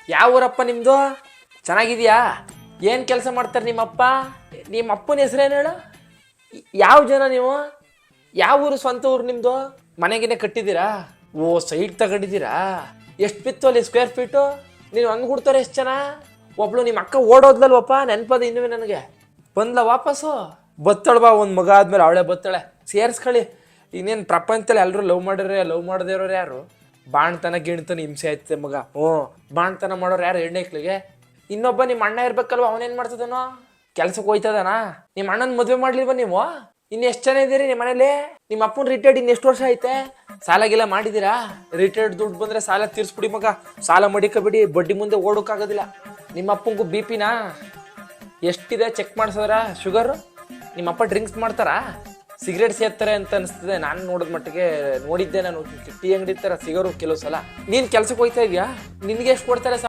ಯಾವ ಊರಪ್ಪ ನಿಮ್ಮದು? ಚೆನ್ನಾಗಿದೆಯಾ? ಏನು ಕೆಲಸ ಮಾಡ್ತಾರೆ ನಿಮ್ಮಪ್ಪ? ನಿಮ್ಮ ಅಪ್ಪನ ಹೆಸರೇನು ಹೇಳು? ಯಾವ ಜನ ನೀವು? ಯಾವ ಊರು, ಸ್ವಂತ ಊರು ನಿಮ್ಮದು? ಮನೆಗೇನೆ ಕಟ್ಟಿದ್ದೀರಾ? ಓ, ಸೈಟ್ ತಗೊಂಡಿದ್ದೀರಾ? ಎಷ್ಟು ಬಿತ್ತು ಅಲ್ಲಿ ಸ್ಕ್ವೇರ್ ಫೀಟು? ನೀನು ಹಂಗೆ ಕೊಡ್ತಾರೆ ಎಷ್ಟು ಜನ? ಒಬ್ಳು ನಿಮ್ಮ ಅಕ್ಕ ಓಡೋದ್ಲಲ್ವಪ್ಪ, ನೆನಪದ ಇನ್ನೂ ನನಗೆ. ಬಂದ್ಲ ವಾಪಸ್ಸು? ಬತ್ತಳ ಬಾ, ಒಂದು ಮಗ ಆದ್ಮೇಲೆ ಅವಳೆ ಬತ್ತಾಳೆ. ಸೇರಿಸ್ಕೊಳ್ಳಿ. ಇನ್ನೇನು ಪ್ರಪಂಚದಲ್ಲಿ ಎಲ್ಲರೂ ಲವ್ ಮಾಡಿದ್ರೆ ಲವ್ ಮಾಡದೇ ಇರೋರು ಯಾರು? ಬಾಣ್ತನ ಗಿಣ್ತನ ಹಿಂಸೆ ಆಯ್ತದೆ ಮಗ. ಬಾಣ್ತನ ಮಾಡೋರು ಯಾರು ಹೆಣ್ಣೈಕ್ಳಿಗೆ? ಇನ್ನೊಬ್ಬ ನಿಮ್ಮ ಅಣ್ಣ ಇರ್ಬೇಕಲ್ವ, ಅವನೇನು ಮಾಡ್ತದನೋ? ಕೆಲ್ಸಕ್ಕೆ ಹೋಯ್ತದನಾ? ನಿಮ್ಮ ಅಣ್ಣನ ಮದುವೆ ಮಾಡ್ಲಿಲ್ವ ನೀವು? ಇನ್ನು ಎಷ್ಟು ಜನ ಇದ್ದೀರಿ ನಿಮ್ಮ ಮನೇಲಿ? ನಿಮ್ಮ ಅಪ್ಪನ ರಿಟೈರ್ಡ್ ಇನ್ನು ಎಷ್ಟು ವರ್ಷ ಐತೆ? ಸಾಲ ಗಿಲ್ಲ ಮಾಡಿದ್ದೀರಾ? ರಿಟೈರ್ಡ್ ದುಡ್ಡು ಬಂದರೆ ಸಾಲ ತೀರ್ಸ್ಬಿಡಿ ಮಗ. ಸಾಲ ಮಡಿಕಬಿಡಿ, ಬಡ್ಡಿ ಮುಂದೆ ಓಡೋಕ್ಕಾಗೋದಿಲ್ಲ. ನಿಮ್ಮ ಅಪ್ಪಂಗೂ ಬಿ ಪಿನಾ ಎಷ್ಟಿದೆ ಚೆಕ್ ಮಾಡಿಸಿದ್ರ? ಶುಗರು? ನಿಮ್ಮಪ್ಪ ಡ್ರಿಂಕ್ಸ್ ಮಾಡ್ತಾರಾ? ಸಿಗರೇಟ್ ಸೇರ್ತಾರೆ ಅಂತ ಅನಿಸ್ತದೆ. ನಾನು ನೋಡಿದ ಮಟ್ಟಿಗೆ ನೋಡಿದ್ದೆ. ನಾನು ಟೀ ಅಂಗಡಿ ಥರ ಸಿಗೋರು ಕೆಲವು ಸಲ. ನೀನು ಕೆಲ್ಸಕ್ಕೆ ಹೋಗ್ತಾ ಇದೆಯಾ? ನಿನಗೆ ಎಷ್ಟು ಕೊಡ್ತಾರೆ?